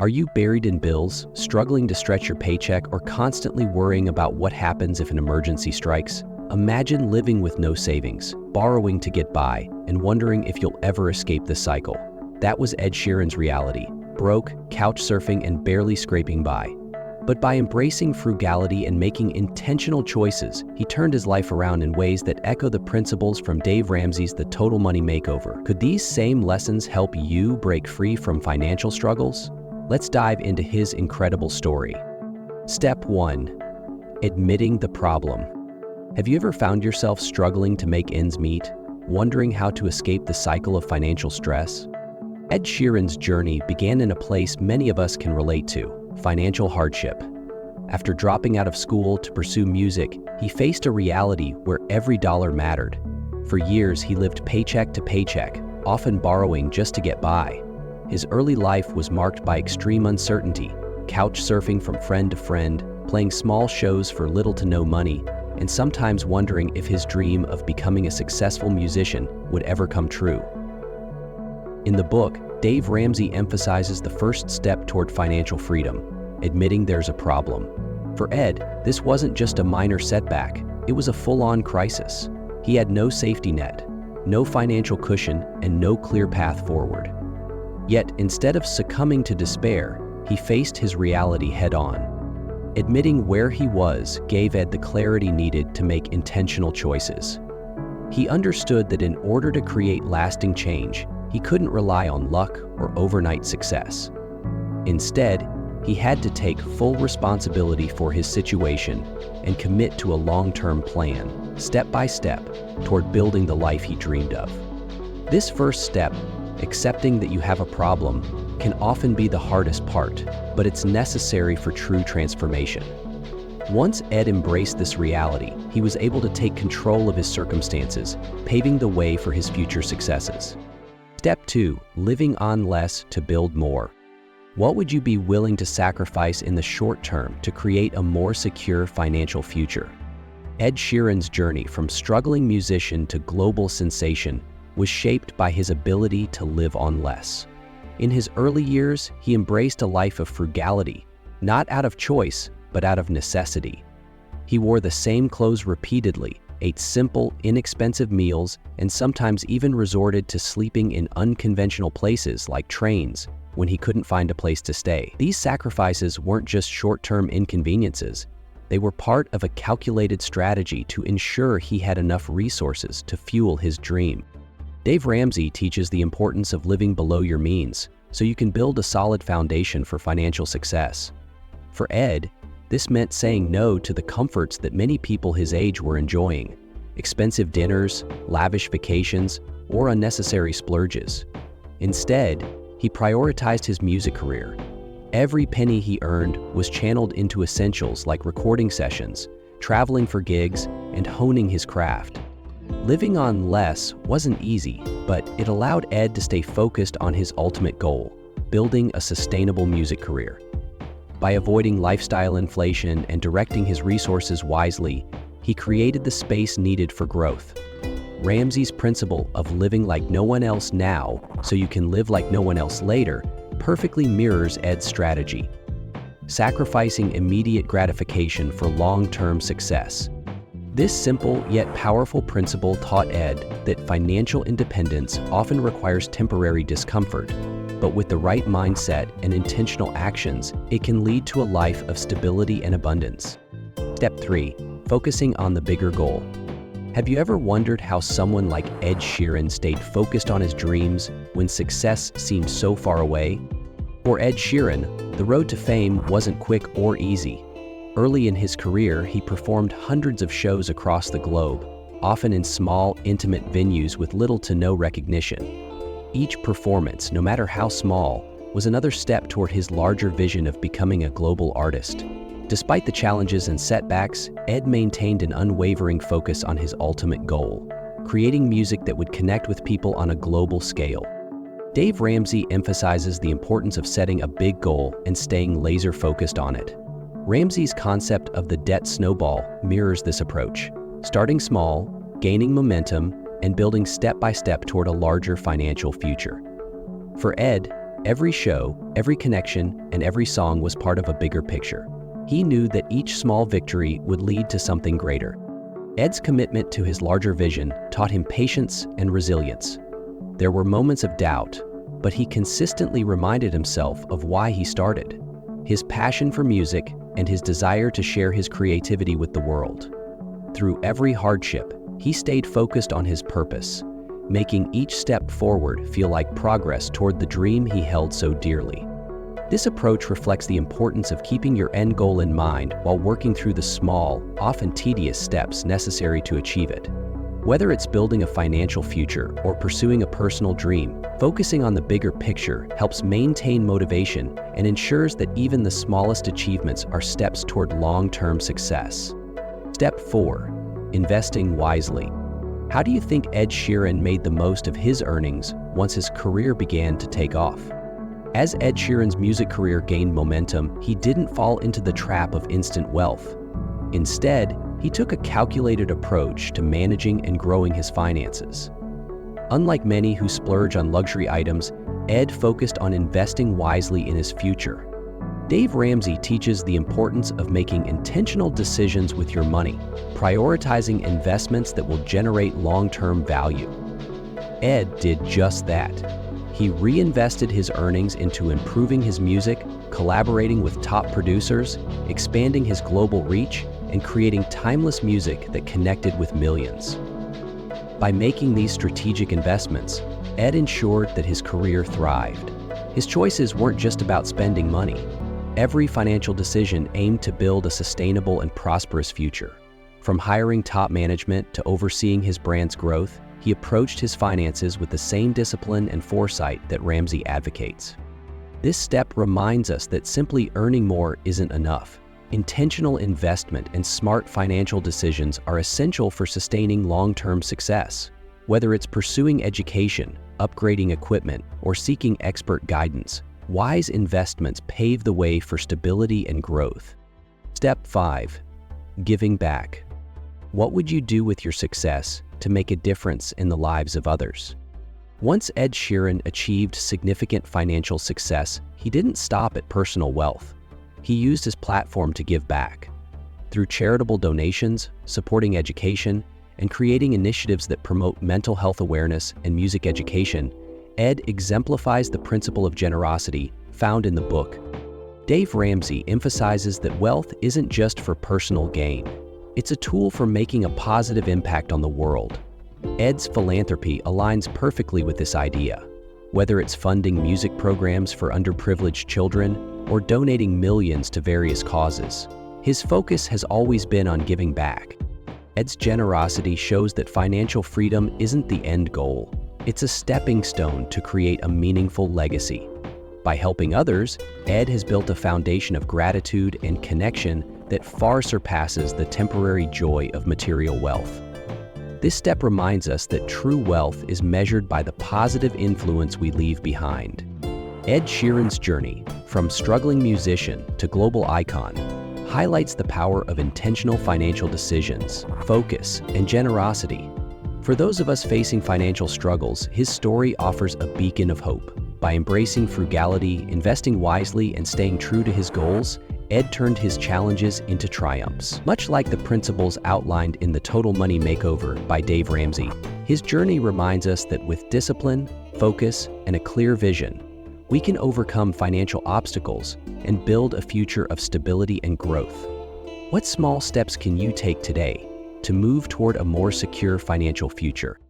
Are you buried in bills, struggling to stretch your paycheck, or constantly worrying about what happens if an emergency strikes? Imagine living with no savings, borrowing to get by, and wondering if you'll ever escape this cycle. That was Ed Sheeran's reality: broke, couch surfing, and barely scraping by. But by embracing frugality and making intentional choices, he turned his life around in ways that echo the principles from Dave Ramsey's The Total Money Makeover. Could these same lessons help you break free from financial struggles? Let's dive into his incredible story. Step 1. Admitting the problem. Have you ever found yourself struggling to make ends meet, wondering how to escape the cycle of financial stress? Ed Sheeran's journey began in a place many of us can relate to: financial hardship. After dropping out of school to pursue music, he faced a reality where every dollar mattered. For years, he lived paycheck to paycheck, often borrowing just to get by. His early life was marked by extreme uncertainty, couch surfing from friend to friend, playing small shows for little to no money, and sometimes wondering if his dream of becoming a successful musician would ever come true. In the book, Dave Ramsey emphasizes the first step toward financial freedom: admitting there's a problem. For Ed, this wasn't just a minor setback, it was a full-on crisis. He had no safety net, no financial cushion, and no clear path forward. Yet, instead of succumbing to despair, he faced his reality head-on. Admitting where he was gave Ed the clarity needed to make intentional choices. He understood that in order to create lasting change, he couldn't rely on luck or overnight success. Instead, he had to take full responsibility for his situation and commit to a long-term plan, step by step, toward building the life he dreamed of. This first step, accepting that you have a problem, can often be the hardest part, but it's necessary for true transformation. Once Ed embraced this reality, he was able to take control of his circumstances, paving the way for his future successes. Step 2. Living on less to build more. What would you be willing to sacrifice in the short term to create a more secure financial future? Ed Sheeran's journey from struggling musician to global sensation was shaped by his ability to live on less. In his early years, he embraced a life of frugality, not out of choice, but out of necessity. He wore the same clothes repeatedly, ate simple, inexpensive meals, and sometimes even resorted to sleeping in unconventional places like trains when he couldn't find a place to stay. These sacrifices weren't just short-term inconveniences. They were part of a calculated strategy to ensure he had enough resources to fuel his dream. Dave Ramsey teaches the importance of living below your means so you can build a solid foundation for financial success. For Ed, this meant saying no to the comforts that many people his age were enjoying: expensive dinners, lavish vacations, or unnecessary splurges. Instead, he prioritized his music career. Every penny he earned was channeled into essentials like recording sessions, traveling for gigs, and honing his craft. Living on less wasn't easy, but it allowed Ed to stay focused on his ultimate goal: building a sustainable music career. By avoiding lifestyle inflation and directing his resources wisely, he created the space needed for growth. Ramsey's principle of living like no one else now so you can live like no one else later perfectly mirrors Ed's strategy: sacrificing immediate gratification for long-term success. This simple yet powerful principle taught Ed that financial independence often requires temporary discomfort, but with the right mindset and intentional actions, it can lead to a life of stability and abundance. Step 3. Focusing on the bigger goal. Have you ever wondered how someone like Ed Sheeran stayed focused on his dreams when success seemed so far away? For Ed Sheeran, the road to fame wasn't quick or easy. Early in his career, he performed hundreds of shows across the globe, often in small, intimate venues with little to no recognition. Each performance, no matter how small, was another step toward his larger vision of becoming a global artist. Despite the challenges and setbacks, Ed maintained an unwavering focus on his ultimate goal: creating music that would connect with people on a global scale. Dave Ramsey emphasizes the importance of setting a big goal and staying laser-focused on it. Ramsey's concept of the debt snowball mirrors this approach: starting small, gaining momentum, and building step by step toward a larger financial future. For Ed, Every show, every connection, and every song was part of a bigger picture. He knew that each small victory would lead to something greater. Ed's commitment to his larger vision taught him patience and resilience. There were moments of doubt, but he consistently reminded himself of why he started: his passion for music and his desire to share his creativity with the world. Through every hardship, he stayed focused on his purpose, making each step forward feel like progress toward the dream he held so dearly. This approach reflects the importance of keeping your end goal in mind while working through the small, often tedious steps necessary to achieve it. Whether it's building a financial future or pursuing a personal dream, focusing on the bigger picture helps maintain motivation and ensures that even the smallest achievements are steps toward long-term success. Step 4. Investing wisely. How do you think Ed Sheeran made the most of his earnings once his career began to take off? As Ed Sheeran's music career gained momentum, he didn't fall into the trap of instant wealth. Instead, he took a calculated approach to managing and growing his finances. Unlike many who splurge on luxury items, Ed focused on investing wisely in his future. Dave Ramsey teaches the importance of making intentional decisions with your money, prioritizing investments that will generate long-term value. Ed did just that. He reinvested his earnings into improving his music, collaborating with top producers, expanding his global reach, and creating timeless music that connected with millions. By making these strategic investments, Ed ensured that his career thrived. His choices weren't just about spending money. Every financial decision aimed to build a sustainable and prosperous future. From hiring top management to overseeing his brand's growth, he approached his finances with the same discipline and foresight that Ramsey advocates. This step reminds us that simply earning more isn't enough. Intentional investment and smart financial decisions are essential for sustaining long-term success. Whether it's pursuing education, upgrading equipment, or seeking expert guidance, wise investments pave the way for stability and growth. Step 5. Giving back. What would you do with your success to make a difference in the lives of others? Once Ed Sheeran achieved significant financial success, he didn't stop at personal wealth. He used his platform to give back. Through charitable donations, supporting education, and creating initiatives that promote mental health awareness and music education, Ed exemplifies the principle of generosity found in the book. Dave Ramsey emphasizes that wealth isn't just for personal gain. It's a tool for making a positive impact on the world. Ed's philanthropy aligns perfectly with this idea. Whether it's funding music programs for underprivileged children or donating millions to various causes, his focus has always been on giving back. Ed's generosity shows that financial freedom isn't the end goal. It's a stepping stone to create a meaningful legacy. By helping others, Ed has built a foundation of gratitude and connection that far surpasses the temporary joy of material wealth. This step reminds us that true wealth is measured by the positive influence we leave behind. Ed Sheeran's journey, from struggling musician to global icon, highlights the power of intentional financial decisions, focus, and generosity. For those of us facing financial struggles, his story offers a beacon of hope. By embracing frugality, investing wisely, and staying true to his goals, Ed turned his challenges into triumphs. Much like the principles outlined in The Total Money Makeover by Dave Ramsey, his journey reminds us that with discipline, focus, and a clear vision, we can overcome financial obstacles and build a future of stability and growth. What small steps can you take today to move toward a more secure financial future?